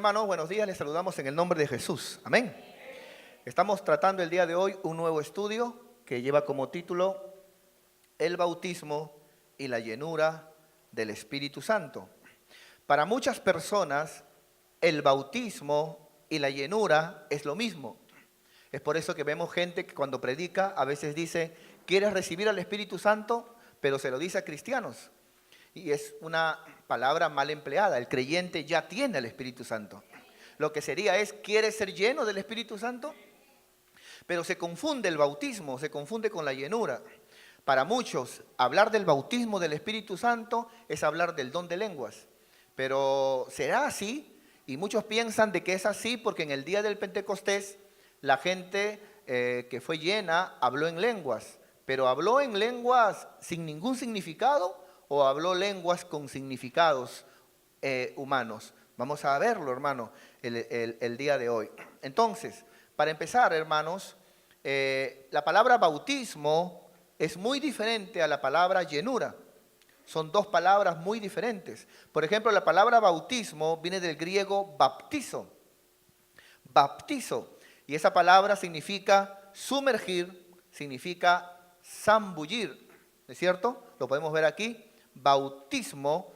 hermanos? Buenos días, les saludamos en el nombre de Jesús. Amén. Estamos tratando el día de hoy un nuevo estudio que lleva como título El bautismo y la llenura del Espíritu Santo. Para muchas personas, el bautismo y la llenura es lo mismo. Es por eso que vemos gente que cuando predica a veces dice, ¿quieres recibir al Espíritu Santo? Pero se lo dice a cristianos. Y es una palabra mal empleada. El creyente ya tiene el Espíritu Santo. Lo que sería es, ¿quieres ser lleno del Espíritu Santo? Pero se confunde el bautismo, se confunde con la llenura. Para muchos, hablar del bautismo del Espíritu Santo es hablar del don de lenguas. Pero ¿será así? Y muchos piensan de que es así porque en el día del Pentecostés la gente que fue llena habló en lenguas. Pero ¿habló en lenguas sin ningún significado o habló lenguas con significados humanos? Vamos a verlo, hermano, el día de hoy. Entonces, para empezar, hermanos, la palabra bautismo es muy diferente a la palabra llenura. Son dos palabras muy diferentes. Por ejemplo, la palabra bautismo viene del griego baptizo. Baptizo. Y esa palabra significa sumergir, significa zambullir. ¿Es cierto? Lo podemos ver aquí. Bautismo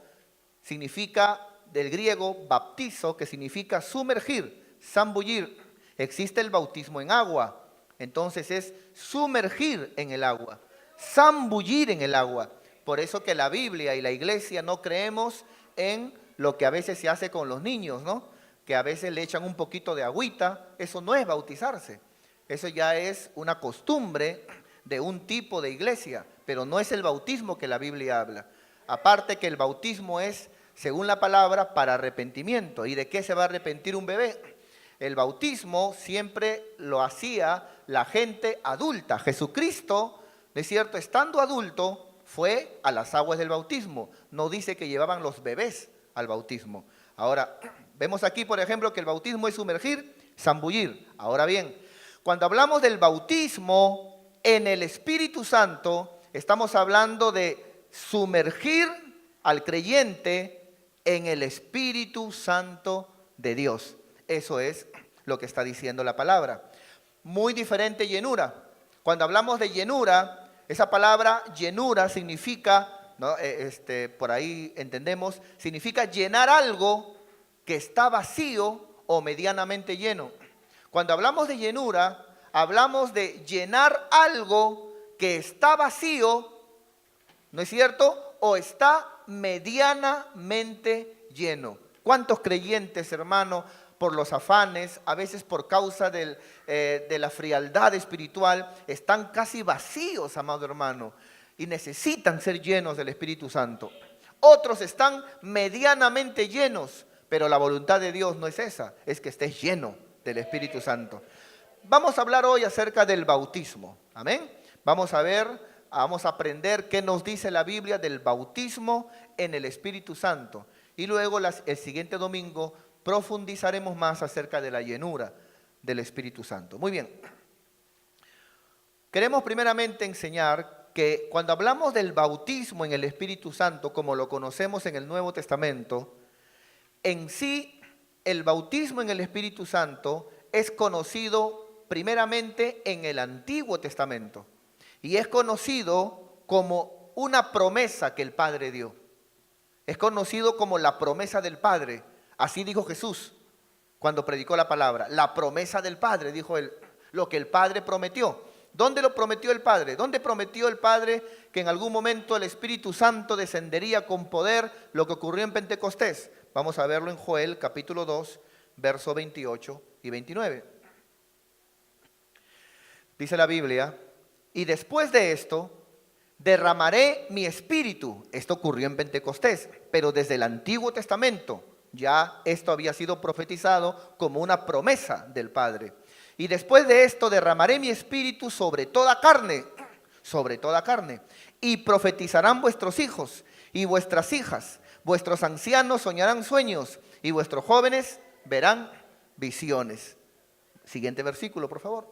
significa del griego baptizo, que significa sumergir, zambullir. Existe el bautismo en agua, entonces es sumergir en el agua, zambullir en el agua. Por eso que la Biblia y la iglesia no creemos en lo que a veces se hace con los niños, ¿no? Que a veces le echan un poquito de agüita. Eso no es bautizarse, eso ya es una costumbre de un tipo de iglesia, pero no es el bautismo que la Biblia habla. Aparte que el bautismo es, según la palabra, para arrepentimiento. ¿Y de qué se va a arrepentir un bebé? El bautismo siempre lo hacía la gente adulta. Jesucristo, ¿no es cierto?, estando adulto, fue a las aguas del bautismo. No dice que llevaban los bebés al bautismo. Ahora, vemos aquí, por ejemplo, que el bautismo es sumergir, zambullir. Ahora bien, cuando hablamos del bautismo en el Espíritu Santo, estamos hablando de sumergir al creyente en el Espíritu Santo de Dios. Eso es lo que está diciendo la palabra. Muy diferente llenura. Cuando hablamos de llenura, esa palabra llenura significa, ¿no? Por ahí entendemos, significa llenar algo que está vacío o medianamente lleno. Cuando hablamos de llenura, hablamos de llenar algo que está vacío, ¿no es cierto? O está medianamente lleno. ¿Cuántos creyentes, hermano, por los afanes, a veces por causa de la frialdad espiritual, están casi vacíos, amado hermano, y necesitan ser llenos del Espíritu Santo? Otros están medianamente llenos, pero la voluntad de Dios no es esa, es que estés lleno del Espíritu Santo. Vamos a hablar hoy acerca del bautismo. Amén. Vamos a aprender qué nos dice la Biblia del bautismo en el Espíritu Santo. Y luego el siguiente domingo profundizaremos más acerca de la llenura del Espíritu Santo. Muy bien. Queremos primeramente enseñar que cuando hablamos del bautismo en el Espíritu Santo, como lo conocemos en el Nuevo Testamento, en sí el bautismo en el Espíritu Santo es conocido primeramente en el Antiguo Testamento. Y es conocido como una promesa que el Padre dio. Es conocido como la promesa del Padre. Así dijo Jesús cuando predicó la palabra. La promesa del Padre, dijo él, lo que el Padre prometió. ¿Dónde lo prometió el Padre? ¿Dónde prometió el Padre que en algún momento el Espíritu Santo descendería con poder? Lo que ocurrió en Pentecostés. Vamos a verlo en Joel capítulo 2, versos 28 y 29. Dice la Biblia: y después de esto, derramaré mi espíritu. Esto ocurrió en Pentecostés, pero desde el Antiguo Testamento ya esto había sido profetizado como una promesa del Padre. Y después de esto, derramaré mi espíritu sobre toda carne, y profetizarán vuestros hijos y vuestras hijas. Vuestros ancianos soñarán sueños y vuestros jóvenes verán visiones. Siguiente versículo, por favor.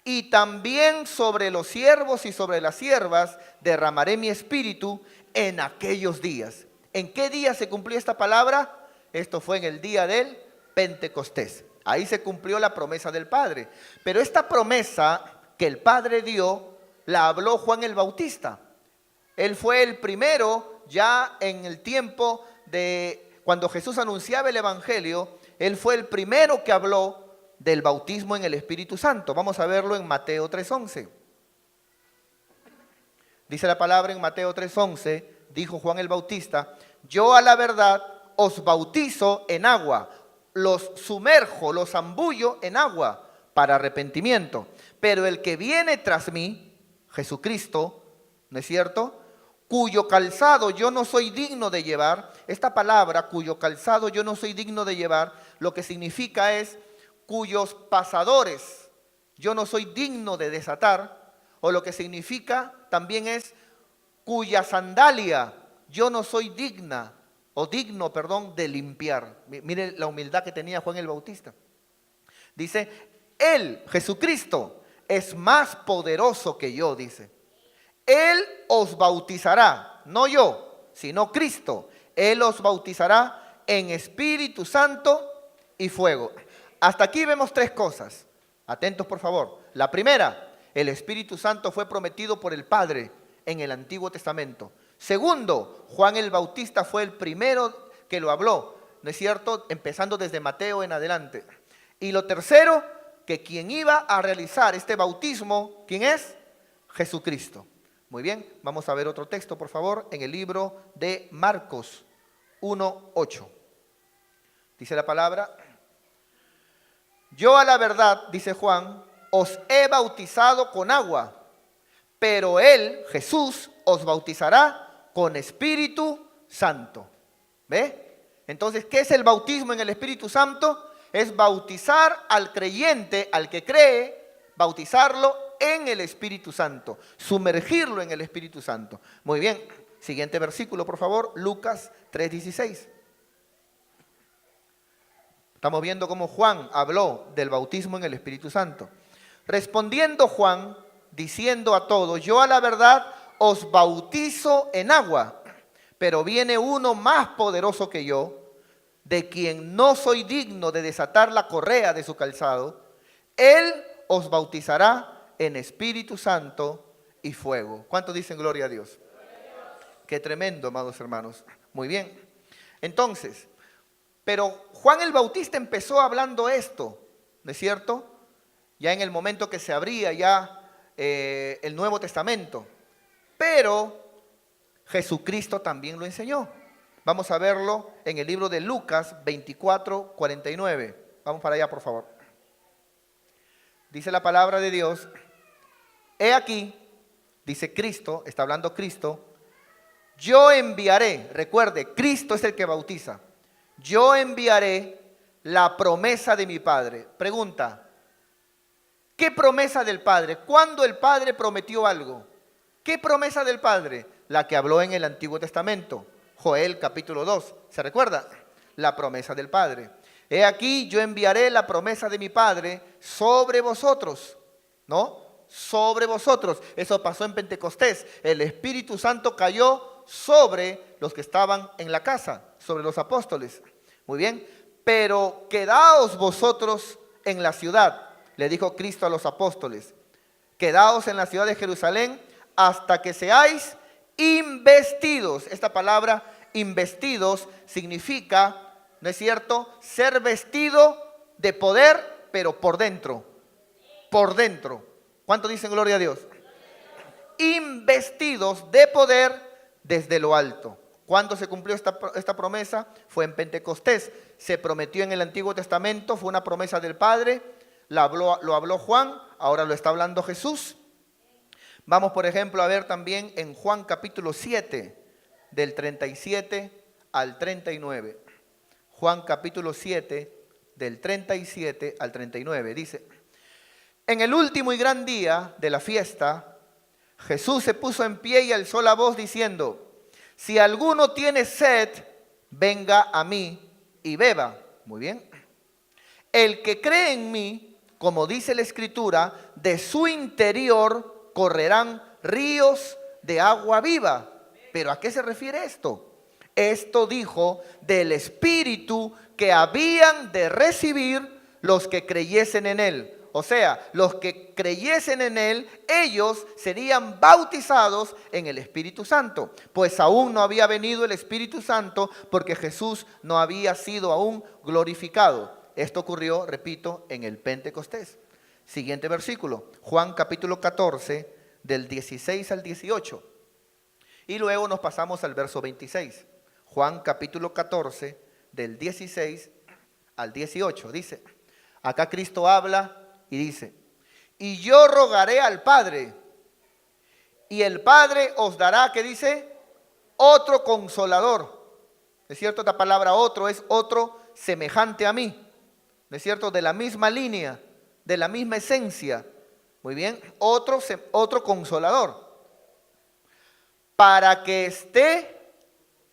Y también sobre los siervos y sobre las siervas derramaré mi espíritu en aquellos días. ¿En qué día se cumplió esta palabra? Esto fue en el día del Pentecostés. Ahí se cumplió la promesa del Padre. Pero esta promesa que el Padre dio, la habló Juan el Bautista. Él fue el primero ya en el tiempo de cuando Jesús anunciaba el Evangelio. Él fue el primero que habló del bautismo en el Espíritu Santo. Vamos a verlo en Mateo 3:11. Dice la palabra en Mateo 3:11, dijo Juan el Bautista: yo a la verdad os bautizo en agua, los sumerjo, los zambullo en agua para arrepentimiento. Pero el que viene tras mí, Jesucristo, ¿no es cierto?, cuyo calzado yo no soy digno de llevar. Esta palabra, cuyo calzado yo no soy digno de llevar, lo que significa es cuyos pasadores yo no soy digno de desatar, o lo que significa también es cuya sandalia yo no soy digno, de limpiar. Mire la humildad que tenía Juan el Bautista. Dice, Él, Jesucristo, es más poderoso que yo, dice. Él os bautizará, no yo, sino Cristo. Él os bautizará en Espíritu Santo y fuego. Hasta aquí vemos tres cosas. Atentos, por favor. La primera, el Espíritu Santo fue prometido por el Padre en el Antiguo Testamento. Segundo, Juan el Bautista fue el primero que lo habló, ¿no es cierto?, empezando desde Mateo en adelante. Y lo tercero, que quien iba a realizar este bautismo, ¿quién es? Jesucristo. Muy bien, vamos a ver otro texto, por favor, en el libro de Marcos 1:8. Dice la palabra: yo a la verdad, dice Juan, os he bautizado con agua, pero Él, Jesús, os bautizará con Espíritu Santo. ¿Ve? Entonces, ¿qué es el bautismo en el Espíritu Santo? Es bautizar al creyente, al que cree, bautizarlo en el Espíritu Santo, sumergirlo en el Espíritu Santo. Muy bien, siguiente versículo, por favor, Lucas 3:16. Estamos viendo cómo Juan habló del bautismo en el Espíritu Santo. Respondiendo Juan, diciendo a todos: yo a la verdad os bautizo en agua, pero viene uno más poderoso que yo, de quien no soy digno de desatar la correa de su calzado. Él os bautizará en Espíritu Santo y fuego. ¿Cuántos dicen gloria a Dios? Qué tremendo, amados hermanos. Muy bien. Entonces, pero Juan el Bautista empezó hablando esto, ¿no es cierto?, ya en el momento que se abría ya el Nuevo Testamento. Pero Jesucristo también lo enseñó. Vamos a verlo en el libro de Lucas 24:49. Vamos para allá, por favor. Dice la palabra de Dios: he aquí, dice Cristo, está hablando Cristo, yo enviaré, recuerde, Cristo es el que bautiza, yo enviaré la promesa de mi Padre. Pregunta, ¿qué promesa del Padre? ¿Cuándo el Padre prometió algo? ¿Qué promesa del Padre? La que habló en el Antiguo Testamento, Joel capítulo 2, ¿se recuerda? La promesa del Padre. He aquí, yo enviaré la promesa de mi Padre sobre vosotros, ¿no? Sobre vosotros. Eso pasó en Pentecostés. El Espíritu Santo cayó sobre los que estaban en la casa, sobre los apóstoles. Muy bien. Pero quedaos vosotros en la ciudad, le dijo Cristo a los apóstoles. Quedaos en la ciudad de Jerusalén hasta que seáis investidos. Esta palabra investidos significa, ¿no es cierto?, ser vestido de poder, pero por dentro. Por dentro. ¿Cuántos dicen gloria a Dios? Investidos de poder desde lo alto. ¿Cuándo se cumplió esta promesa? Fue en Pentecostés. Se prometió en el Antiguo Testamento, fue una promesa del Padre. Lo habló Juan, ahora lo está hablando Jesús. Vamos, por ejemplo, a ver también en Juan capítulo 7, del 37 al 39. Juan capítulo 7, del 37 al 39. Dice: en el último y gran día de la fiesta, Jesús se puso en pie y alzó la voz diciendo: si alguno tiene sed, venga a mí y beba. Muy bien. El que cree en mí, como dice la Escritura, de su interior correrán ríos de agua viva. ¿Pero a qué se refiere esto? Esto dijo del Espíritu que habían de recibir los que creyesen en él. O sea, los que creyesen en él, ellos serían bautizados en el Espíritu Santo, pues aún no había venido el Espíritu Santo porque Jesús no había sido aún glorificado. Esto ocurrió, repito, en el Pentecostés. Siguiente versículo, Juan capítulo 14, del 16 al 18. Y luego nos pasamos al verso 26. Juan capítulo 14, del 16 al 18. Dice, acá Cristo habla y dice, y yo rogaré al Padre, y el Padre os dará, ¿qué dice? Otro consolador. ¿Es cierto? Esta palabra otro es otro semejante a mí. ¿No es cierto? De la misma línea, de la misma esencia. Muy bien, otro consolador. Para que esté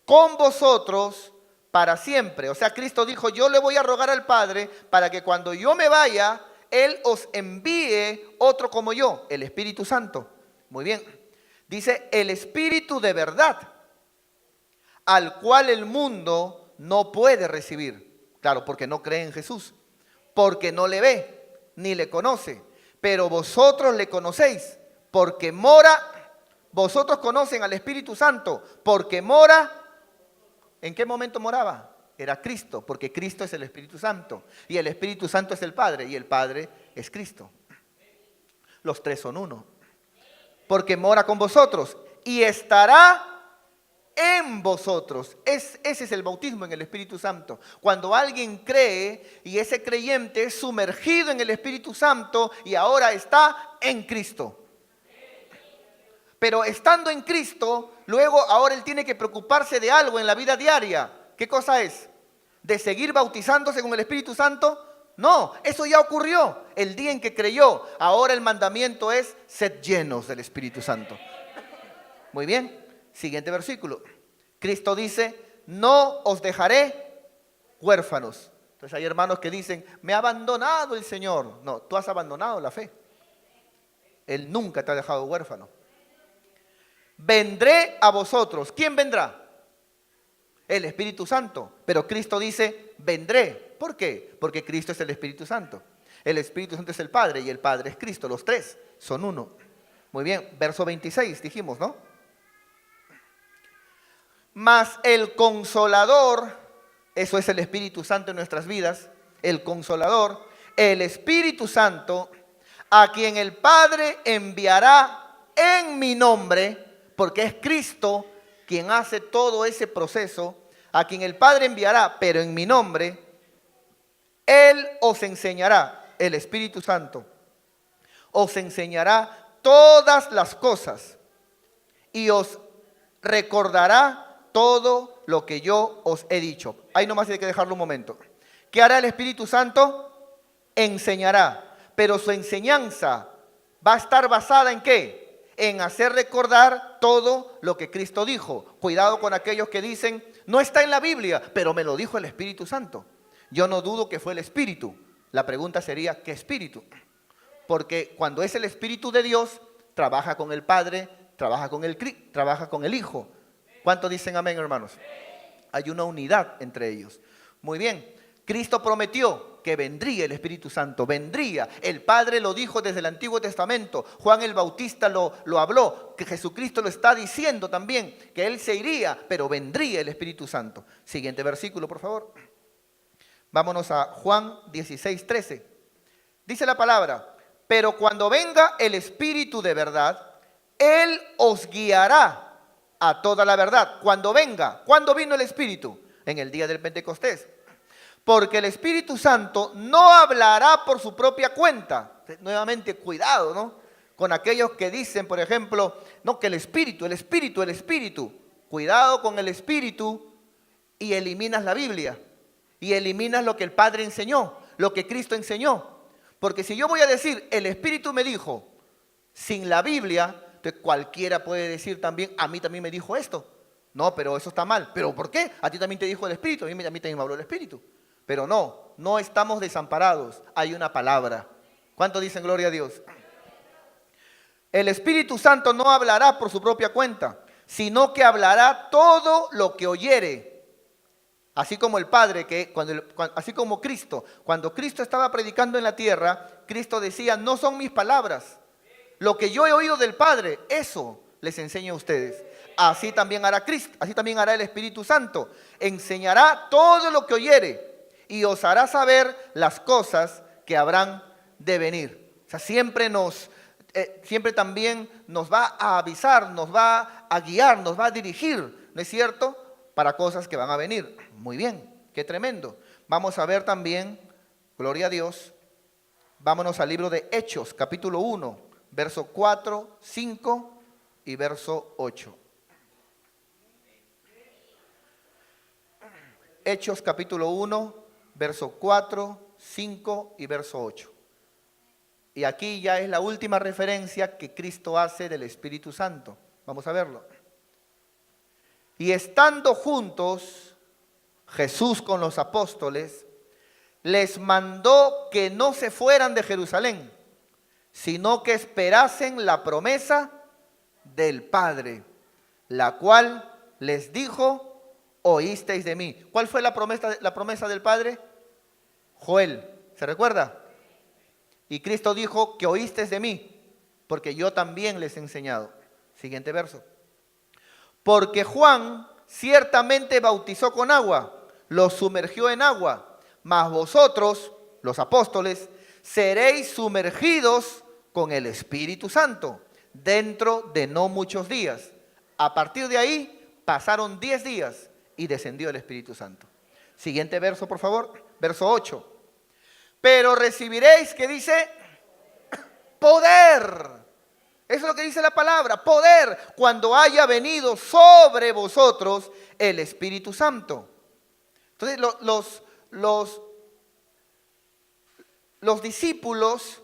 con vosotros para siempre. O sea, Cristo dijo, yo le voy a rogar al Padre para que cuando yo me vaya, Él os envíe otro como yo, el Espíritu Santo. Muy bien. Dice, el Espíritu de verdad, al cual el mundo no puede recibir. Claro, porque no cree en Jesús. Porque no le ve, ni le conoce. Pero vosotros le conocéis, porque mora. Vosotros conocen al Espíritu Santo, porque mora. ¿En qué momento moraba? Era Cristo, porque Cristo es el Espíritu Santo. Y el Espíritu Santo es el Padre, y el Padre es Cristo. Los tres son uno. Porque mora con vosotros y estará en vosotros. Ese es el bautismo en el Espíritu Santo. Cuando alguien cree y ese creyente es sumergido en el Espíritu Santo y ahora está en Cristo. Pero estando en Cristo, luego ahora él tiene que preocuparse de algo en la vida diaria. ¿Qué cosa es? ¿De seguir bautizándose con el Espíritu Santo? No, eso ya ocurrió el día en que creyó. Ahora el mandamiento es, sed llenos del Espíritu Santo. Muy bien, siguiente versículo. Cristo dice, no os dejaré huérfanos. Entonces hay hermanos que dicen, me ha abandonado el Señor. No, tú has abandonado la fe. Él nunca te ha dejado huérfano. Vendré a vosotros. ¿Quién vendrá? El Espíritu Santo. Pero Cristo dice, vendré. ¿Por qué? Porque Cristo es el Espíritu Santo. El Espíritu Santo es el Padre y el Padre es Cristo. Los tres son uno. Muy bien, verso 26 dijimos, ¿no? Mas el Consolador, eso es el Espíritu Santo en nuestras vidas, el Consolador, el Espíritu Santo, a quien el Padre enviará en mi nombre, porque es Cristo quien hace todo ese proceso, a quien el Padre enviará, pero en mi nombre, Él os enseñará, el Espíritu Santo, os enseñará todas las cosas y os recordará todo lo que yo os he dicho. Ahí nomás hay que dejarlo un momento. ¿Qué hará el Espíritu Santo? Enseñará, pero su enseñanza va a estar basada ¿en qué? En hacer recordar todo lo que Cristo dijo. Cuidado con aquellos que dicen, no está en la Biblia, pero me lo dijo el Espíritu Santo. Yo no dudo que fue el Espíritu. La pregunta sería, ¿qué Espíritu? Porque cuando es el Espíritu de Dios, trabaja con el Padre, trabaja con el Hijo. ¿Cuántos dicen amén, hermanos? Hay una unidad entre ellos. Muy bien. Cristo prometió que vendría el Espíritu Santo, vendría. El Padre lo dijo desde el Antiguo Testamento. Juan el Bautista lo habló, que Jesucristo lo está diciendo también, que Él se iría, pero vendría el Espíritu Santo. Siguiente versículo, por favor. Vámonos a Juan 16:13. Dice la palabra, pero cuando venga el Espíritu de verdad, Él os guiará a toda la verdad. Cuando venga, ¿cuándo vino el Espíritu? En el día del Pentecostés. Porque el Espíritu Santo no hablará por su propia cuenta. Nuevamente, cuidado, ¿no? Con aquellos que dicen, por ejemplo, no, que el Espíritu. Cuidado con el Espíritu y eliminas la Biblia. Y eliminas lo que el Padre enseñó, lo que Cristo enseñó. Porque si yo voy a decir, el Espíritu me dijo, sin la Biblia, entonces cualquiera puede decir también, a mí también me dijo esto. No, pero eso está mal. ¿Pero por qué? A ti también te dijo el Espíritu, a mí también me habló el Espíritu. Pero no estamos desamparados, hay una palabra. ¿Cuántos dicen gloria a Dios? El Espíritu Santo no hablará por su propia cuenta, sino que hablará todo lo que oyere. Así como el Padre, así como Cristo, cuando Cristo estaba predicando en la tierra, Cristo decía, no son mis palabras, lo que yo he oído del Padre, eso les enseño a ustedes. Así también hará Cristo, así también hará el Espíritu Santo. Enseñará todo lo que oyere y os hará saber las cosas que habrán de venir. O sea, siempre también nos va a avisar, nos va a guiar, nos va a dirigir, ¿no es cierto?, para cosas que van a venir. Muy bien, qué tremendo. Vamos a ver también, gloria a Dios, vámonos al libro de Hechos, capítulo 1, verso 4, 5 y verso 8. Hechos, capítulo 1, verso 4, 5 y verso 8. Y aquí ya es la última referencia que Cristo hace del Espíritu Santo. Vamos a verlo. Y estando juntos Jesús con los apóstoles, les mandó que no se fueran de Jerusalén, sino que esperasen la promesa del Padre, la cual les dijo, oísteis de mí. ¿Cuál fue la promesa del Padre? Joel, ¿se recuerda? Y Cristo dijo que oísteis de mí, porque yo también les he enseñado. Siguiente verso. Porque Juan ciertamente bautizó con agua, los sumergió en agua, mas vosotros, los apóstoles, seréis sumergidos con el Espíritu Santo dentro de no muchos días. A partir de ahí pasaron 10 días y descendió el Espíritu Santo. Siguiente verso, por favor, verso 8. Pero recibiréis, ¿qué dice? Poder. Eso es lo que dice la palabra, poder, cuando haya venido sobre vosotros el Espíritu Santo. Entonces los discípulos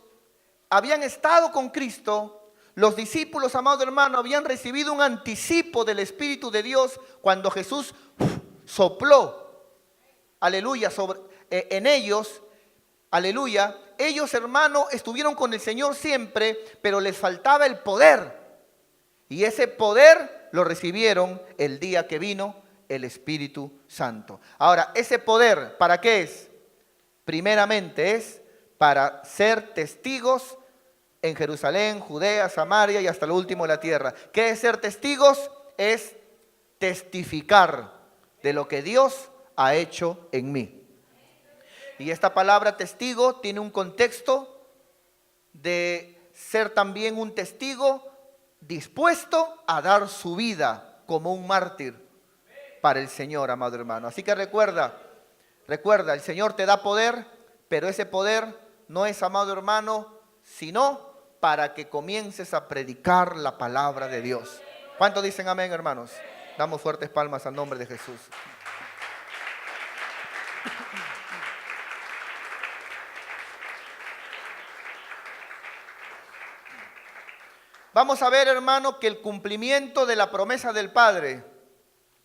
habían estado con Cristo, los discípulos, amado hermano, habían recibido un anticipo del Espíritu de Dios cuando Jesús sopló, aleluya, en ellos, aleluya. Ellos, hermano, estuvieron con el Señor siempre, pero les faltaba el poder. Y ese poder lo recibieron el día que vino el Espíritu Santo. Ahora, ese poder, ¿para qué es? Primeramente es para ser testigos en Jerusalén, Judea, Samaria y hasta lo último de la tierra. ¿Qué es ser testigos? Es testificar de lo que Dios ha hecho en mí. Y esta palabra testigo tiene un contexto de ser también un testigo dispuesto a dar su vida como un mártir para el Señor, amado hermano. Así que recuerda, el Señor te da poder, pero ese poder no es, amado hermano, sino para que comiences a predicar la palabra de Dios. ¿Cuántos dicen amén, hermanos? Damos fuertes palmas al nombre de Jesús. Vamos a ver, hermano, que el cumplimiento de la promesa del Padre,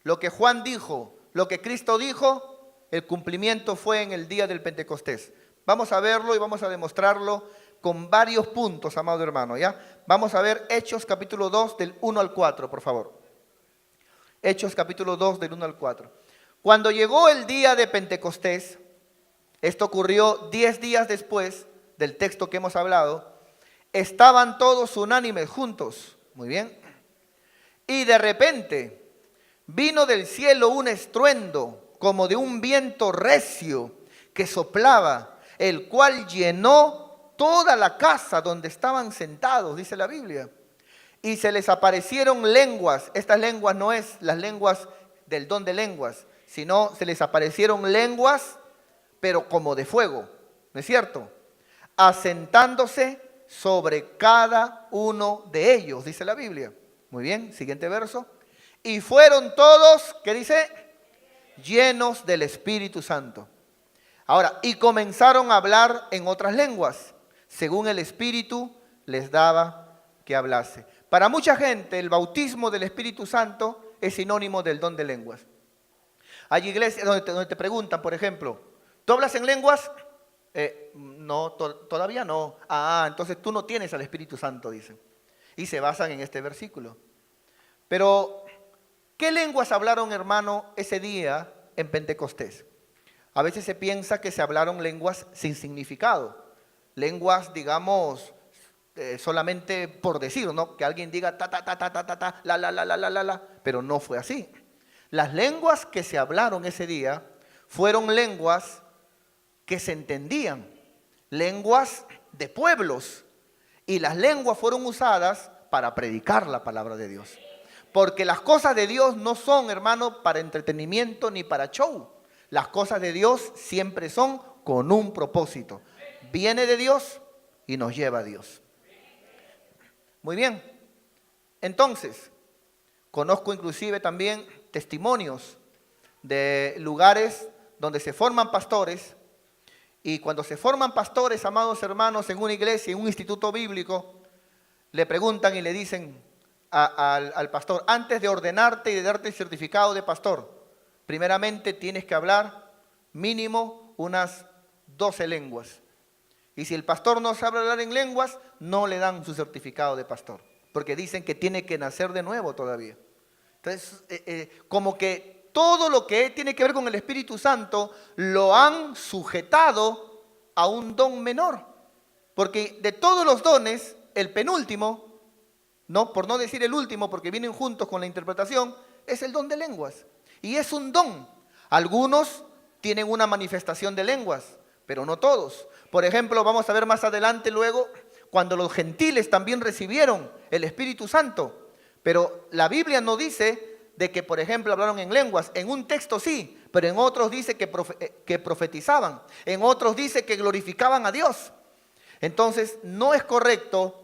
lo que Juan dijo, lo que Cristo dijo, el cumplimiento fue en el día del Pentecostés. Vamos a verlo y vamos a demostrarlo con varios puntos, amado hermano, ¿ya? Vamos a ver Hechos capítulo 2 del 1 al 4, por favor. Hechos capítulo 2 del 1 al 4. Cuando llegó el día de Pentecostés, esto ocurrió 10 días después del texto que hemos hablado, estaban todos unánimes juntos, muy bien, y de repente vino del cielo un estruendo como de un viento recio que soplaba, el cual llenó toda la casa donde estaban sentados, dice la Biblia, y se les aparecieron lenguas. Estas lenguas no es las lenguas del don de lenguas, sino se les aparecieron lenguas, pero como de fuego, ¿no es cierto? Asentándose sobre cada uno de ellos, dice la Biblia. Muy bien, siguiente verso. Y fueron todos, ¿qué dice? Llenos del Espíritu Santo. Ahora, y comenzaron a hablar en otras lenguas, según el Espíritu les daba que hablase. Para mucha gente, el bautismo del Espíritu Santo es sinónimo del don de lenguas. Hay iglesias donde te preguntan, por ejemplo, ¿tú hablas en lenguas? No, todavía no. Entonces tú no tienes al Espíritu Santo, dicen. Y se basan en este versículo. Pero, ¿qué lenguas hablaron, hermano, ese día en Pentecostés? A veces se piensa que se hablaron lenguas sin significado, lenguas, digamos, solamente por decir, ¿no? Que alguien diga ta, ta, ta, ta, ta, ta, ta, la, pero no fue así. Las lenguas que se hablaron ese día fueron lenguas que se entendían, lenguas de pueblos, y las lenguas fueron usadas para predicar la palabra de Dios. Porque las cosas de Dios no son, hermano, para entretenimiento ni para show. Las cosas de Dios siempre son con un propósito. Viene de Dios y nos lleva a Dios. Muy bien. Entonces, conozco inclusive también testimonios de lugares donde se forman pastores. Y cuando se forman pastores, amados hermanos, en una iglesia, en un instituto bíblico, le preguntan y le dicen al pastor: antes de ordenarte y de darte el certificado de pastor, primeramente tienes que hablar mínimo unas 12 lenguas. Y si el pastor no sabe hablar en lenguas, no le dan su certificado de pastor, porque dicen que tiene que nacer de nuevo todavía. Entonces, como que todo lo que tiene que ver con el Espíritu Santo lo han sujetado a un don menor. Porque de todos los dones, el penúltimo, no, por no decir el último, porque vienen juntos con la interpretación, es el don de lenguas. Y es un don. Algunos tienen una manifestación de lenguas, pero no todos. Por ejemplo, vamos a ver más adelante luego, cuando los gentiles también recibieron el Espíritu Santo. Pero la Biblia no dice de que, por ejemplo, hablaron en lenguas. En un texto sí, pero en otros dice que profetizaban. En otros dice que glorificaban a Dios. Entonces, no es correcto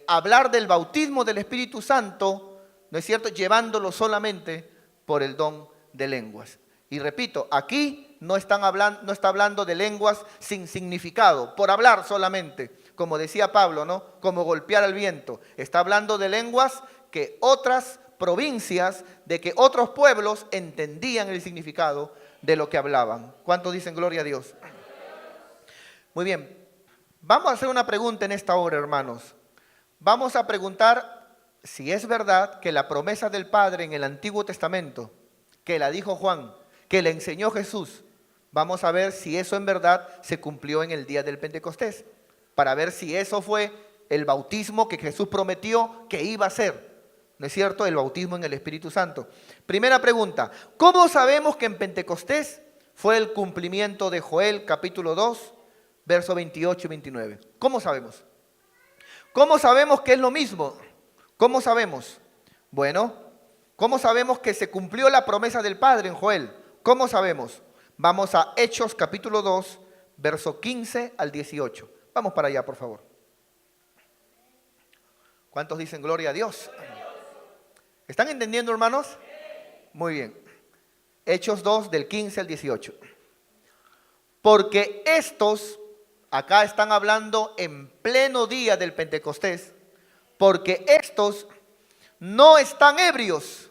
hablar del bautismo del Espíritu Santo, ¿no es cierto?, llevándolo solamente por el don de lenguas. Y repito, aquí no está hablando de lenguas sin significado, por hablar solamente, como decía Pablo, ¿no?, como golpear al viento. Está hablando de lenguas que otras provincias, de que otros pueblos entendían el significado de lo que hablaban. ¿Cuántos dicen gloria a Dios? Muy bien. Vamos a hacer una pregunta en esta hora, hermanos. Vamos a preguntar si es verdad que la promesa del Padre en el Antiguo Testamento, que la dijo Juan, que le enseñó Jesús, vamos a ver si eso en verdad se cumplió en el día del Pentecostés, para ver si eso fue el bautismo que Jesús prometió que iba a ser, ¿no es cierto?, el bautismo en el Espíritu Santo. Primera pregunta: ¿cómo sabemos que en Pentecostés fue el cumplimiento de Joel capítulo 2, versos 28 y 29? ¿Cómo sabemos? ¿Cómo sabemos que es lo mismo? ¿Cómo sabemos? Bueno, ¿cómo sabemos que se cumplió la promesa del Padre en Joel? ¿Cómo sabemos? Vamos a Hechos capítulo 2, verso 15 al 18. Vamos para allá, por favor. ¿Cuántos dicen gloria a Dios? ¿Están entendiendo, hermanos? Muy bien. Hechos 2, del 15 al 18. Porque estos, acá están hablando en pleno día del Pentecostés, porque estos no están ebrios,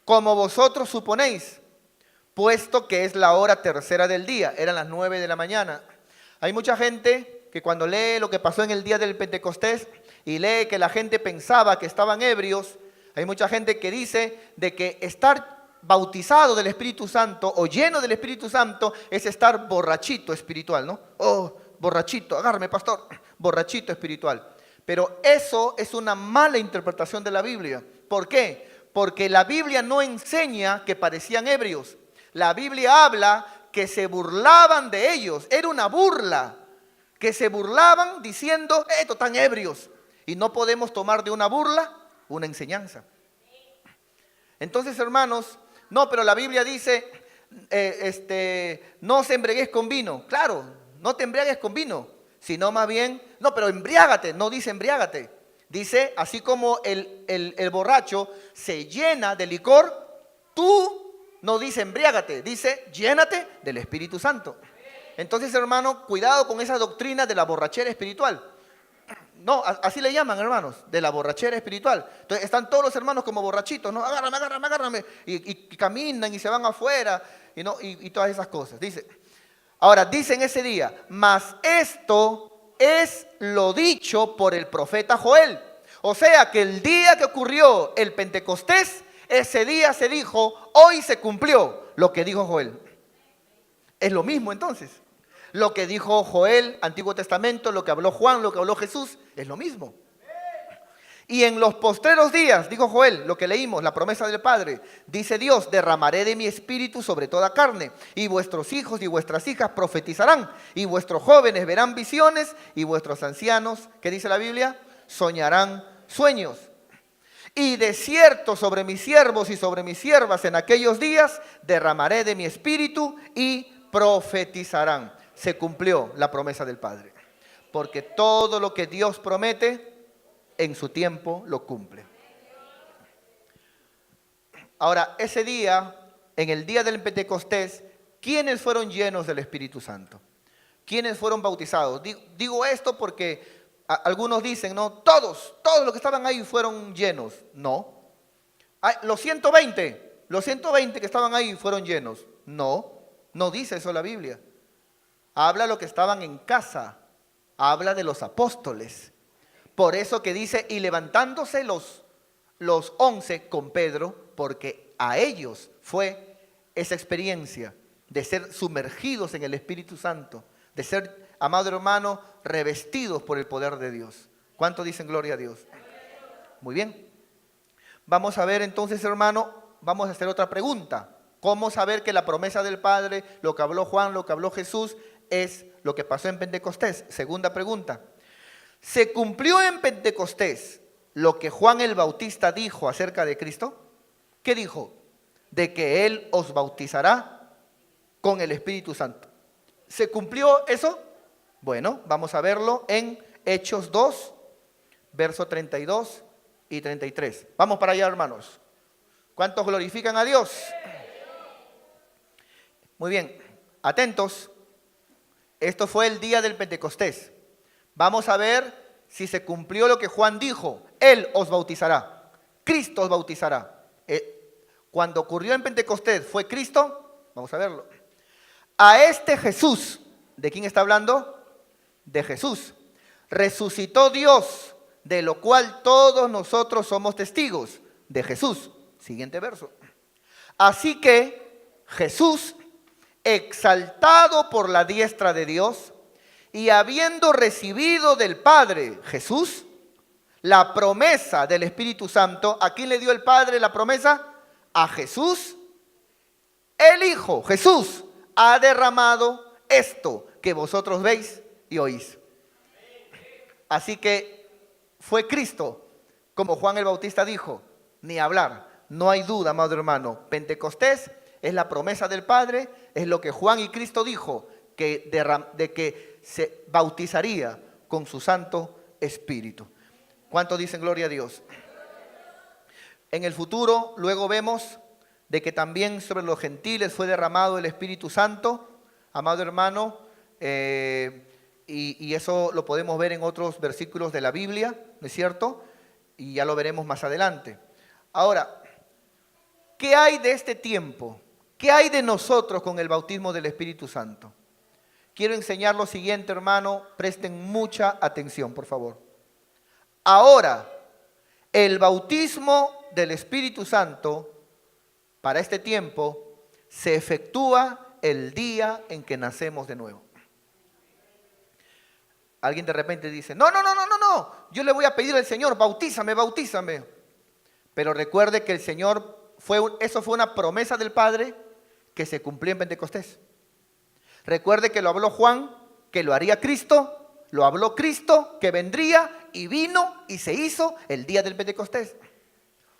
como vosotros suponéis, puesto que es la hora tercera del día, eran las 9 de la mañana. Hay mucha gente que cuando lee lo que pasó en el día del Pentecostés y lee que la gente pensaba que estaban ebrios, hay mucha gente que dice de que estar bautizado del Espíritu Santo o lleno del Espíritu Santo es estar borrachito espiritual, ¿no? Oh, borrachito, agárrame, pastor, borrachito espiritual. Pero eso es una mala interpretación de la Biblia. ¿Por qué? Porque la Biblia no enseña que parecían ebrios. La Biblia habla que se burlaban de ellos. Era una burla. Que se burlaban diciendo, estos están ebrios. Y no podemos tomar de una burla una enseñanza. Entonces, hermanos, no, pero la Biblia dice, no se embriagues con vino. Claro, no te embriagues con vino, sino más bien, no, pero embriágate, no dice embriágate. Dice, así como el borracho se llena de licor, tú no dice embriágate, dice llénate del Espíritu Santo. Entonces, hermano, cuidado con esa doctrina de la borrachera espiritual. No, así le llaman, hermanos, de la borrachera espiritual. Entonces están todos los hermanos como borrachitos, ¿no? Agárrame, agárrame, agárrame. Y caminan y se van afuera y todas esas cosas. Dice, ahora dice en ese día, mas esto es lo dicho por el profeta Joel. O sea que el día que ocurrió el Pentecostés, Ese día se dijo, hoy se cumplió lo que dijo Joel. Es lo mismo entonces. Lo que dijo Joel, Antiguo Testamento, lo que habló Juan, lo que habló Jesús, es lo mismo. Y en los postreros días, dijo Joel, lo que leímos, la promesa del Padre, dice Dios, derramaré de mi espíritu sobre toda carne, y vuestros hijos y vuestras hijas profetizarán, y vuestros jóvenes verán visiones, y vuestros ancianos, ¿qué dice la Biblia? Soñarán sueños. Y de cierto sobre mis siervos y sobre mis siervas en aquellos días derramaré de mi espíritu y profetizarán. Se cumplió la promesa del Padre, porque todo lo que Dios promete en su tiempo lo cumple. Ahora, ese día, en el día del Pentecostés, ¿quiénes fueron llenos del Espíritu Santo? ¿Quiénes fueron bautizados? Digo esto porque algunos dicen, no, todos los que estaban ahí fueron llenos. No. Los 120 que estaban ahí fueron llenos. No dice eso la Biblia. Habla lo que estaban en casa. Habla de los apóstoles. Por eso que dice, y levantándose los 11 con Pedro, porque a ellos fue esa experiencia de ser sumergidos en el Espíritu Santo, de ser, amado hermano, revestidos por el poder de Dios. ¿Cuánto dicen gloria a Dios? Muy bien. Vamos a ver entonces, hermano, vamos a hacer otra pregunta. ¿Cómo saber que la promesa del Padre, lo que habló Juan, lo que habló Jesús, es lo que pasó en Pentecostés? Segunda pregunta. ¿Se cumplió en Pentecostés lo que Juan el Bautista dijo acerca de Cristo? ¿Qué dijo? De que Él os bautizará con el Espíritu Santo. ¿Se cumplió eso? Bueno, vamos a verlo en Hechos 2, versos 32 y 33. Vamos para allá, hermanos. ¿Cuántos glorifican a Dios? Muy bien, atentos. Esto fue el día del Pentecostés. Vamos a ver si se cumplió lo que Juan dijo. Él os bautizará. Cristo os bautizará. Cuando ocurrió en Pentecostés, ¿fue Cristo? Vamos a verlo. A este Jesús, ¿de quién está hablando? De Jesús. Resucitó Dios, de lo cual todos nosotros somos testigos. De Jesús. Siguiente verso. Así que Jesús, exaltado por la diestra de Dios, y habiendo recibido del Padre, Jesús, la promesa del Espíritu Santo. ¿A quién le dio el Padre la promesa? A Jesús. El Hijo, Jesús, ha derramado esto que vosotros veis y oís. Así que fue Cristo, como Juan el Bautista dijo, ni hablar. No hay duda, amado hermano. Pentecostés es la promesa del Padre, es lo que Juan y Cristo dijo, de que se bautizaría con su Santo Espíritu. ¿Cuántos dicen gloria a Dios? En el futuro, luego vemos de que también sobre los gentiles fue derramado el Espíritu Santo, amado hermano, y eso lo podemos ver en otros versículos de la Biblia, ¿no es cierto? Y ya lo veremos más adelante. Ahora, ¿qué hay de este tiempo? ¿Qué hay de nosotros con el bautismo del Espíritu Santo? Quiero enseñar lo siguiente, hermano. Presten mucha atención, por favor. Ahora, el bautismo del Espíritu Santo para este tiempo se efectúa el día en que nacemos de nuevo. Alguien de repente dice, no, yo le voy a pedir al Señor, bautízame. Pero recuerde que el Señor, eso fue una promesa del Padre que se cumplió en Pentecostés. Recuerde que lo habló Juan, que lo haría Cristo, lo habló Cristo, que vendría y vino y se hizo el día del Pentecostés.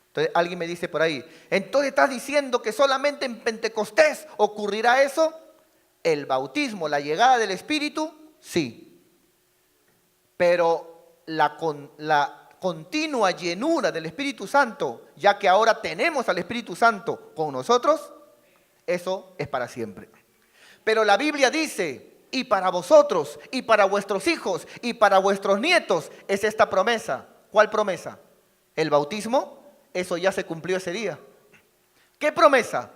Entonces alguien me dice por ahí, entonces estás diciendo que solamente en Pentecostés ocurrirá eso. El bautismo, la llegada del Espíritu, sí. Pero la continua llenura del Espíritu Santo, ya que ahora tenemos al Espíritu Santo con nosotros, eso es para siempre. Pero la Biblia dice, y para vosotros, y para vuestros hijos, y para vuestros nietos, es esta promesa. ¿Cuál promesa? El bautismo, eso ya se cumplió ese día. ¿Qué promesa?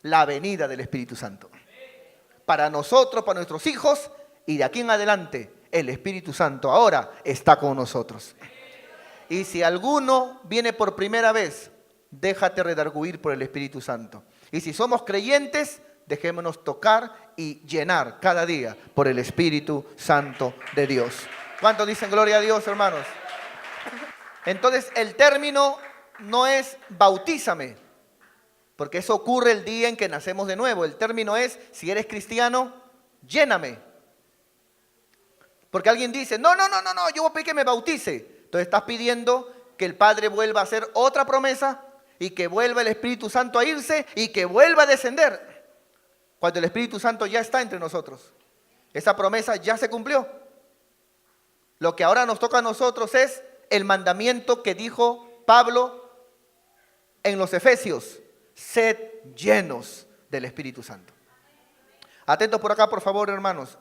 La venida del Espíritu Santo. Para nosotros, para nuestros hijos, y de aquí en adelante, el Espíritu Santo ahora está con nosotros. Y si alguno viene por primera vez, déjate redarguir por el Espíritu Santo. Y si somos creyentes, dejémonos tocar y llenar cada día por el Espíritu Santo de Dios. ¿Cuántos dicen gloria a Dios, hermanos? Entonces, el término no es bautízame, porque eso ocurre el día en que nacemos de nuevo. El término es, si eres cristiano, lléname. Porque alguien dice, no, yo voy a pedir que me bautice. Entonces estás pidiendo que el Padre vuelva a hacer otra promesa y que vuelva el Espíritu Santo a irse y que vuelva a descender. Cuando el Espíritu Santo ya está entre nosotros. Esa promesa ya se cumplió. Lo que ahora nos toca a nosotros es el mandamiento que dijo Pablo en los Efesios. Sed llenos del Espíritu Santo. Atentos por acá, por favor, hermanos.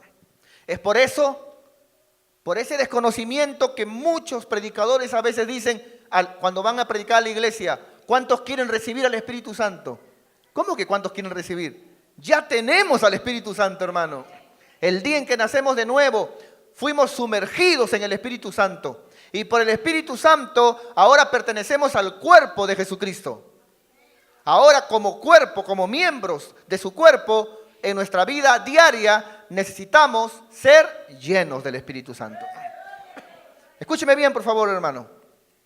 Es por eso, por ese desconocimiento que muchos predicadores a veces dicen cuando van a predicar a la iglesia, ¿cuántos quieren recibir al Espíritu Santo? ¿Cómo que cuántos quieren recibir? Ya tenemos al Espíritu Santo, hermano. El día en que nacemos de nuevo, fuimos sumergidos en el Espíritu Santo. Y por el Espíritu Santo, ahora pertenecemos al cuerpo de Jesucristo. Ahora como cuerpo, como miembros de su cuerpo, en nuestra vida diaria necesitamos ser llenos del Espíritu Santo. Escúcheme bien, por favor, hermano.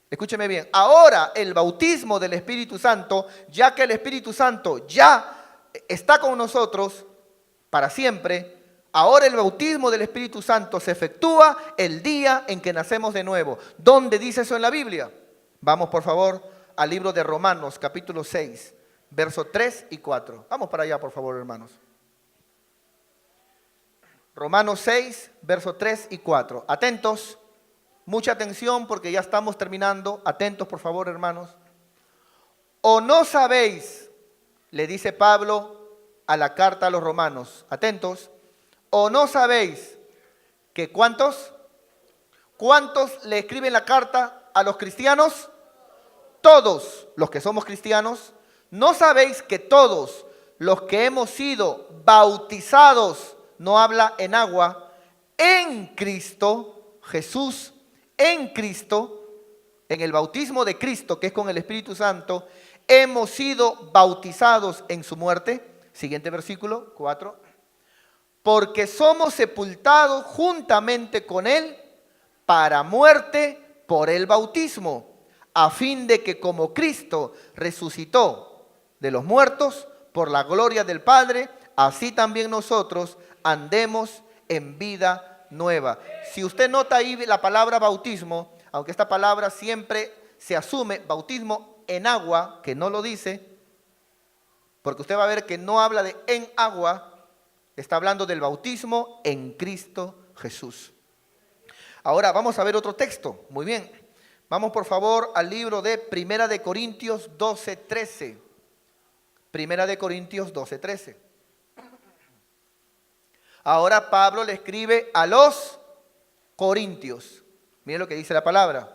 Escúcheme bien. Ahora el bautismo del Espíritu Santo, ya que el Espíritu Santo ya está con nosotros para siempre, ahora el bautismo del Espíritu Santo se efectúa el día en que nacemos de nuevo. ¿Dónde dice eso en la Biblia? Vamos, por favor, al libro de Romanos, capítulo 6, versos 3 y 4. Vamos para allá, por favor, hermanos. Romanos 6, versos 3 y 4. Atentos, mucha atención porque ya estamos terminando. Atentos, por favor, hermanos. ¿O no sabéis, le dice Pablo a la carta a los romanos, atentos, o no sabéis que cuántos le escriben la carta a los cristianos? Todos los que somos cristianos. ¿No sabéis que todos los que hemos sido bautizados, no habla en agua, en Cristo Jesús, en Cristo, en el bautismo de Cristo, que es con el Espíritu Santo, hemos sido bautizados en su muerte? Siguiente versículo, 4. Porque somos sepultados juntamente con Él para muerte por el bautismo, a fin de que como Cristo resucitó de los muertos por la gloria del Padre, así también nosotros andemos en vida nueva. Si usted nota ahí la palabra bautismo, aunque esta palabra siempre se asume, bautismo en agua, que no lo dice, porque usted va a ver que no habla de en agua, está hablando del bautismo en Cristo Jesús. Ahora vamos a ver otro texto. Muy bien. Vamos por favor al libro de Primera de Corintios 12:13. Primera de Corintios 12:13. Ahora Pablo le escribe a los corintios. Miren lo que dice la palabra.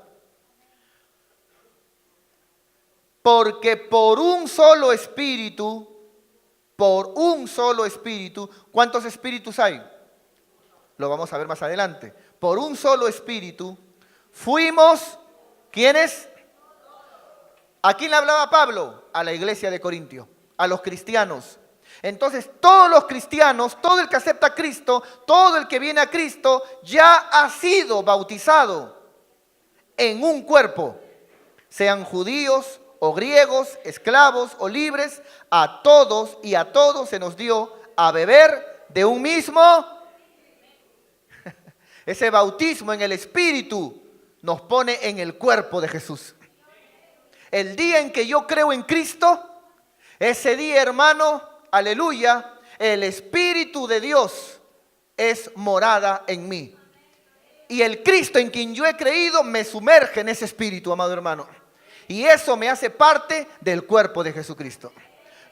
Porque por un solo espíritu, ¿cuántos espíritus hay? Lo vamos a ver más adelante. Por un solo espíritu fuimos, ¿quiénes? ¿A quién le hablaba Pablo? A la iglesia de Corintio, a los cristianos. Entonces todos los cristianos, todo el que acepta a Cristo, todo el que viene a Cristo, ya ha sido bautizado en un cuerpo, sean judíos o griegos, esclavos o libres, a todos y a todos se nos dio a beber de un mismo. Ese bautismo en el Espíritu nos pone en el cuerpo de Jesús. El día en que yo creo en Cristo, ese día, hermano, aleluya, el Espíritu de Dios es morada en mí. Y el Cristo en quien yo he creído me sumerge en ese Espíritu, amado hermano. Y eso me hace parte del cuerpo de Jesucristo.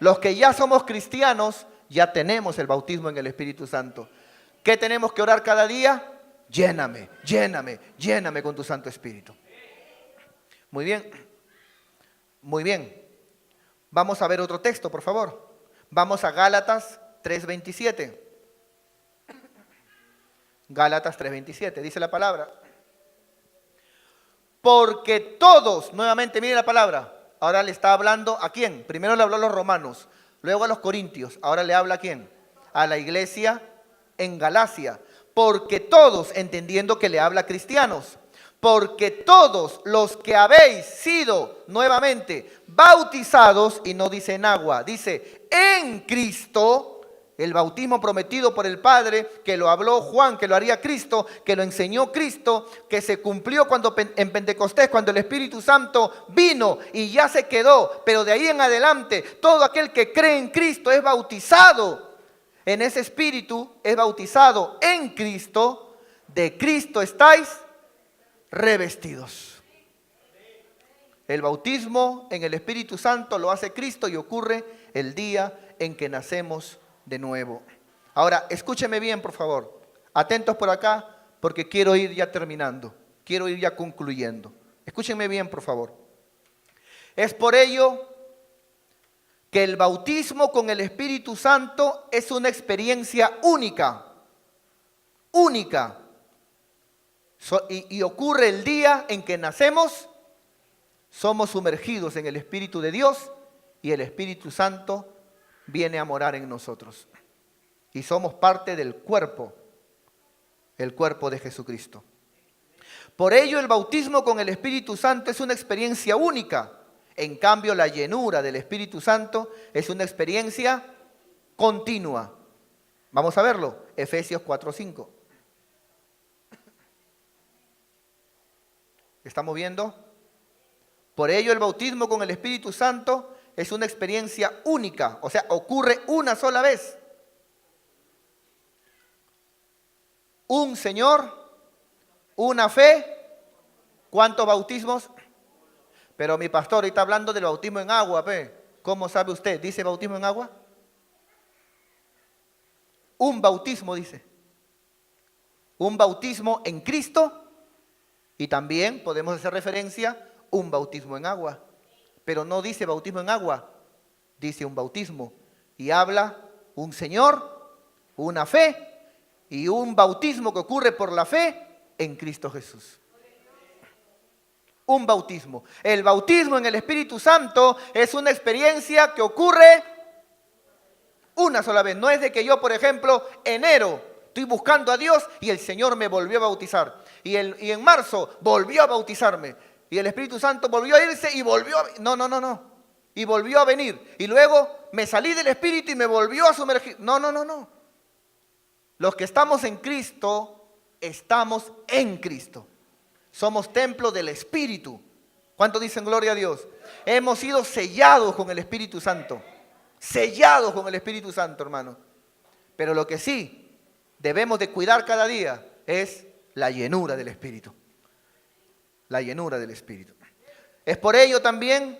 Los que ya somos cristianos, ya tenemos el bautismo en el Espíritu Santo. ¿Qué tenemos que orar cada día? Lléname, lléname, lléname con tu Santo Espíritu. Muy bien, muy bien. Vamos a ver otro texto, por favor. Vamos a Gálatas 3:27. Gálatas 3:27, dice la palabra. Porque todos, nuevamente mire la palabra, Ahora le está hablando ¿a quién? Primero le habló a los romanos, luego a los corintios. Ahora le habla ¿a quién? A la iglesia en Galacia. Porque todos, entendiendo que le habla a cristianos, porque todos los que habéis sido nuevamente bautizados, y no dice en agua, dice en Cristo, el bautismo prometido por el Padre, que lo habló Juan, que lo haría Cristo, que lo enseñó Cristo, que se cumplió cuando en Pentecostés, cuando el Espíritu Santo vino y ya se quedó. Pero de ahí en adelante, todo aquel que cree en Cristo es bautizado en ese Espíritu, es bautizado en Cristo. De Cristo estáis revestidos. El bautismo en el Espíritu Santo lo hace Cristo y ocurre el día en que nacemos de nuevo. Ahora, escúcheme bien, por favor. Atentos por acá, porque quiero ir ya terminando. Quiero ir ya concluyendo. Escúchenme bien, por favor. Es por ello que el bautismo con el Espíritu Santo es una experiencia única. Única. Y ocurre el día en que nacemos, somos sumergidos en el Espíritu de Dios y el Espíritu Santo viene a morar en nosotros. Y somos parte del cuerpo, el cuerpo de Jesucristo. Por ello el bautismo con el Espíritu Santo es una experiencia única. En cambio, la llenura del Espíritu Santo es una experiencia continua. Vamos a verlo, Efesios 4:5. ¿Estamos viendo? Por ello el bautismo con el Espíritu Santo es una experiencia única, o sea, ocurre una sola vez. Un Señor, una fe, ¿cuántos bautismos? Pero mi pastor está hablando del bautismo en agua, ¿pe? ¿Cómo sabe usted? ¿Dice bautismo en agua? Un bautismo dice. Un bautismo en Cristo y también podemos hacer referencia a un bautismo en agua. Pero no dice bautismo en agua, dice un bautismo. Y habla un Señor, una fe y un bautismo que ocurre por la fe en Cristo Jesús. Un bautismo. El bautismo en el Espíritu Santo es una experiencia que ocurre una sola vez. No es de que yo, por ejemplo, enero estoy buscando a Dios y el Señor me volvió a bautizar. Y en marzo volvió a bautizarme. Y el Espíritu Santo volvió a irse y volvió a... No. Y volvió a venir. Y luego me salí del Espíritu y me volvió a sumergir. No. Los que estamos en Cristo, estamos en Cristo. Somos templo del Espíritu. ¿Cuántos dicen gloria a Dios? Hemos sido sellados con el Espíritu Santo. Sellados con el Espíritu Santo, hermano. Pero lo que sí debemos de cuidar cada día es la llenura del Espíritu. La llenura del Espíritu. Es por ello también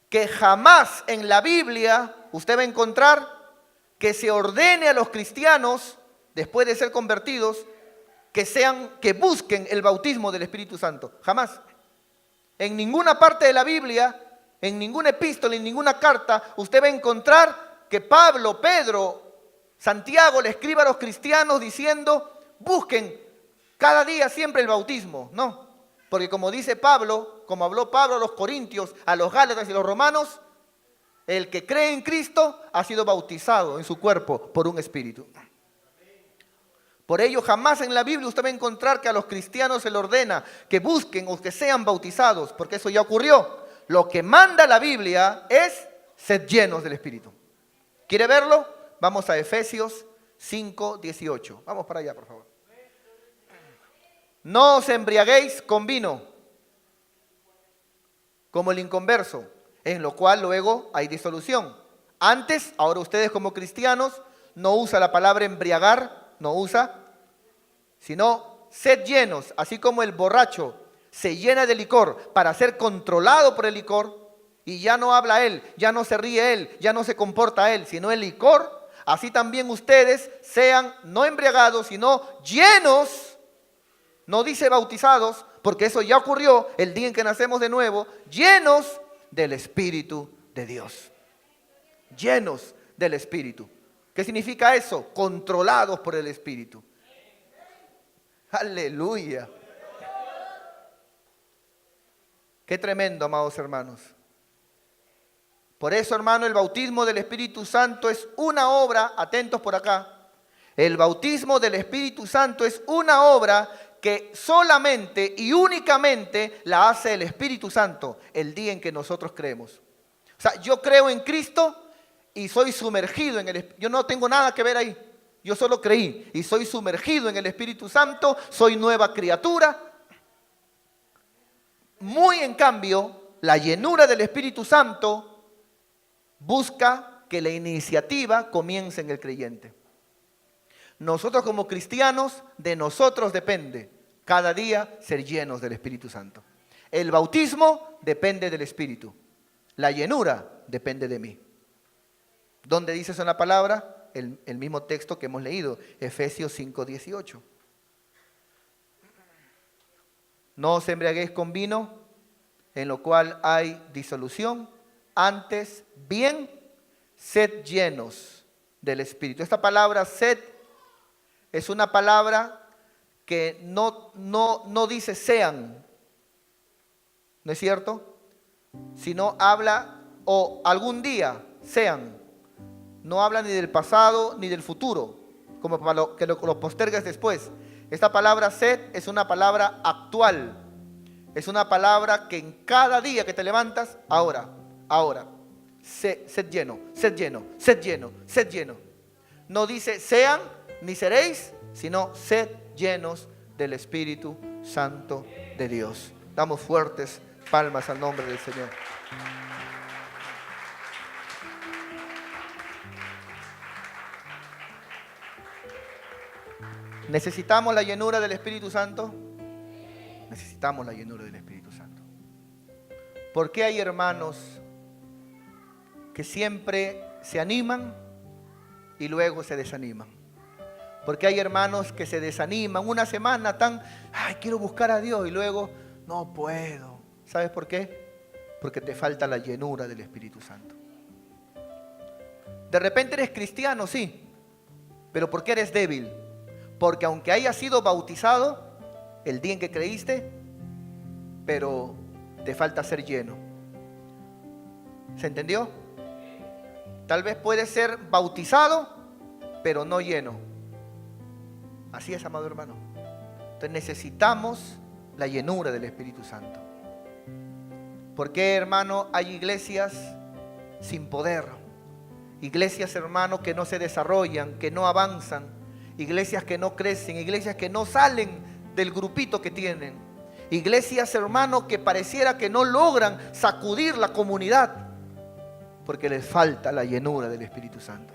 que jamás en la Biblia usted va a encontrar que se ordene a los cristianos, después de ser convertidos, que busquen el bautismo del Espíritu Santo. Jamás. En ninguna parte de la Biblia, en ninguna epístola, en ninguna carta, usted va a encontrar que Pablo, Pedro, Santiago le escriba a los cristianos diciendo, busquen cada día siempre el bautismo. No. Porque como dice Pablo, como habló Pablo a los corintios, a los gálatas y a los romanos, el que cree en Cristo ha sido bautizado en su cuerpo por un espíritu. Por ello jamás en la Biblia usted va a encontrar que a los cristianos se le ordena que busquen o que sean bautizados, porque eso ya ocurrió. Lo que manda la Biblia es ser llenos del Espíritu. ¿Quiere verlo? Vamos a Efesios 5:18. Vamos para allá, por favor. No os embriaguéis con vino, como el inconverso, en lo cual luego hay disolución. Antes, ahora ustedes como cristianos, no usa la palabra embriagar, no usa, sino sed llenos, así como el borracho se llena de licor para ser controlado por el licor, y ya no habla él, ya no se ríe él, ya no se comporta él, sino el licor, así también ustedes sean no embriagados, sino llenos. No dice bautizados, porque eso ya ocurrió el día en que nacemos de nuevo, llenos del Espíritu de Dios. Llenos del Espíritu. ¿Qué significa eso? Controlados por el Espíritu. Aleluya. Qué tremendo, amados hermanos. Por eso, hermano, el bautismo del Espíritu Santo es una obra, atentos por acá, el bautismo del Espíritu Santo es una obra que solamente y únicamente la hace el Espíritu Santo el día en que nosotros creemos. O sea, yo creo en Cristo y soy sumergido en el Espíritu. Yo no tengo nada que ver ahí. Yo solo creí y soy sumergido en el Espíritu Santo, soy nueva criatura. Muy en cambio, la llenura del Espíritu Santo busca que la iniciativa comience en el creyente. Nosotros como cristianos, de nosotros depende cada día ser llenos del Espíritu Santo. El bautismo depende del Espíritu. La llenura depende de mí. ¿Dónde dice eso en la palabra? El mismo texto que hemos leído, Efesios 5:18. No os embriaguéis con vino, en lo cual hay disolución, antes bien sed llenos del Espíritu. Esta palabra sed es una palabra que no dice sean, ¿no es cierto? Sino habla o algún día sean. No habla ni del pasado ni del futuro, como para que lo postergues después. Esta palabra sed es una palabra actual. Es una palabra que en cada día que te levantas, ahora, sed lleno, sed lleno, sed lleno, sed lleno. No dice sean ni seréis, sino sed llenos del Espíritu Santo de Dios. Damos fuertes palmas al nombre del Señor. ¿Necesitamos la llenura del Espíritu Santo? Necesitamos la llenura del Espíritu Santo. ¿Por qué hay hermanos que siempre se animan y luego se desaniman? ¿Por qué hay hermanos que se desaniman una semana quiero buscar a Dios y luego no puedo? ¿Sabes por qué? Porque te falta la llenura del Espíritu Santo. De repente eres cristiano, sí, pero ¿por qué eres débil? Porque aunque hayas sido bautizado el día en que creíste, pero te falta ser lleno. ¿Se entendió? Tal vez puedes ser bautizado, pero no lleno. Así es, amado hermano. Entonces necesitamos la llenura del Espíritu Santo. ¿Por qué, hermano, hay iglesias sin poder? Iglesias, hermano, que no se desarrollan, que no avanzan. Iglesias que no crecen, iglesias que no salen del grupito que tienen. Iglesias, hermano, que pareciera que no logran sacudir la comunidad porque les falta la llenura del Espíritu Santo.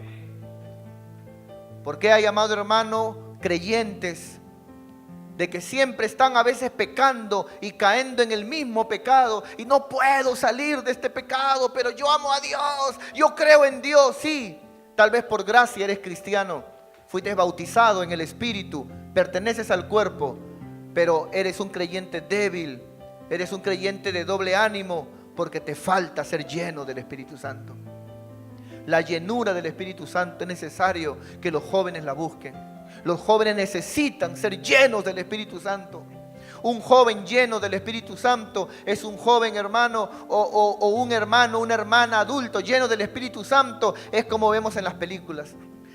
¿Por qué hay, amado hermano, creyentes de que siempre están a veces pecando y cayendo en el mismo pecado y no puedo salir de este pecado, pero yo amo a Dios, yo creo en Dios? Sí, tal vez por gracia eres cristiano. Fuiste bautizado en el Espíritu, perteneces al cuerpo, pero eres un creyente débil, eres un creyente de doble ánimo, porque te falta ser lleno del Espíritu Santo. La llenura del Espíritu Santo es necesario que los jóvenes la busquen. Los jóvenes necesitan ser llenos del Espíritu Santo. Un joven lleno del Espíritu Santo es un joven hermano o un hermano, una hermana adulto lleno del Espíritu Santo. Es como vemos en las películas.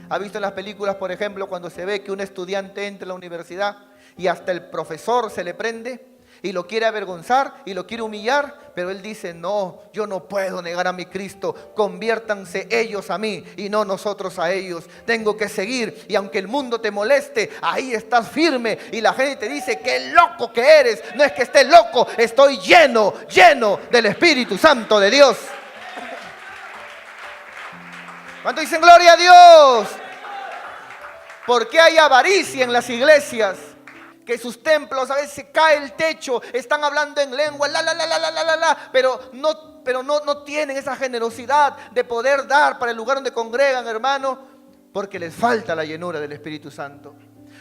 ¿Ha visto en las películas, por ejemplo, cuando se ve que un estudiante entra a la universidad y hasta el profesor se le prende y lo quiere avergonzar y lo quiere humillar? Pero él dice, no, yo no puedo negar a mi Cristo. Conviértanse ellos a mí y no nosotros a ellos. Tengo que seguir, y aunque el mundo te moleste, ahí estás firme. Y la gente te dice, qué loco que eres. No es que estés loco, estoy lleno del Espíritu Santo de Dios. ¿Cuánto dicen gloria a Dios? ¿Por qué hay avaricia en las iglesias? Que sus templos a veces se cae el techo, están hablando en lengua, pero no tienen esa generosidad de poder dar para el lugar donde congregan, hermano, porque les falta la llenura del Espíritu Santo.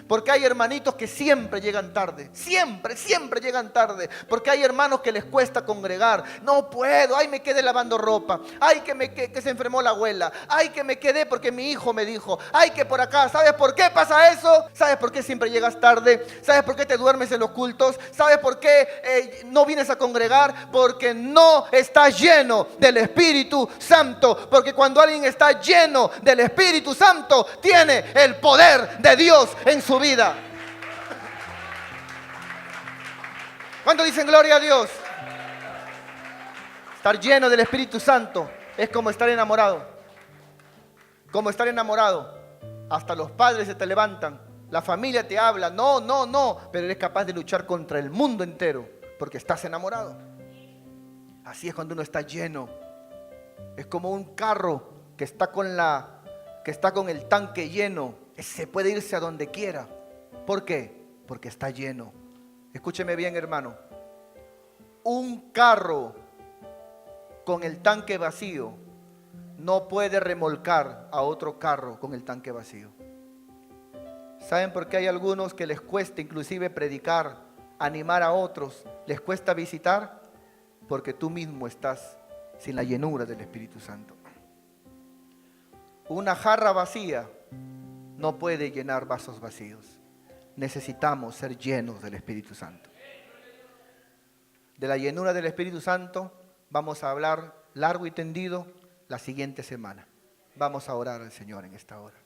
Porque hay hermanitos que siempre llegan tarde. Siempre llegan tarde. Porque hay hermanos que les cuesta congregar. No puedo. Ay, me quedé lavando ropa. Ay, que se enfermó la abuela. Ay, que me quedé porque mi hijo me dijo. Ay, que por acá. ¿Sabes por qué pasa eso? ¿Sabes por qué siempre llegas tarde? ¿Sabes por qué te duermes en los cultos? ¿Sabes por qué no vienes a congregar? Porque no estás lleno del Espíritu Santo. Porque cuando alguien está lleno del Espíritu Santo, tiene el poder de Dios en su vida. ¿Cuántos dicen gloria a Dios? Estar lleno del Espíritu Santo es como estar enamorado. Como estar enamorado. Hasta los padres se te levantan. La familia te habla. No. Pero eres capaz de luchar contra el mundo entero porque estás enamorado. Así es cuando uno está lleno. Es como un carro que está con el tanque lleno. Se puede irse a donde quiera. ¿Por qué? Porque está lleno. Escúcheme bien, hermano. Un carro con el tanque vacío no puede remolcar a otro carro con el tanque vacío. ¿Saben por qué hay algunos que les cuesta inclusive predicar, animar a otros? ¿Les cuesta visitar? Porque tú mismo estás sin la llenura del Espíritu Santo. Una jarra vacía no puede llenar vasos vacíos. Necesitamos ser llenos del Espíritu Santo. De la llenura del Espíritu Santo vamos a hablar largo y tendido la siguiente semana. Vamos a orar al Señor en esta hora.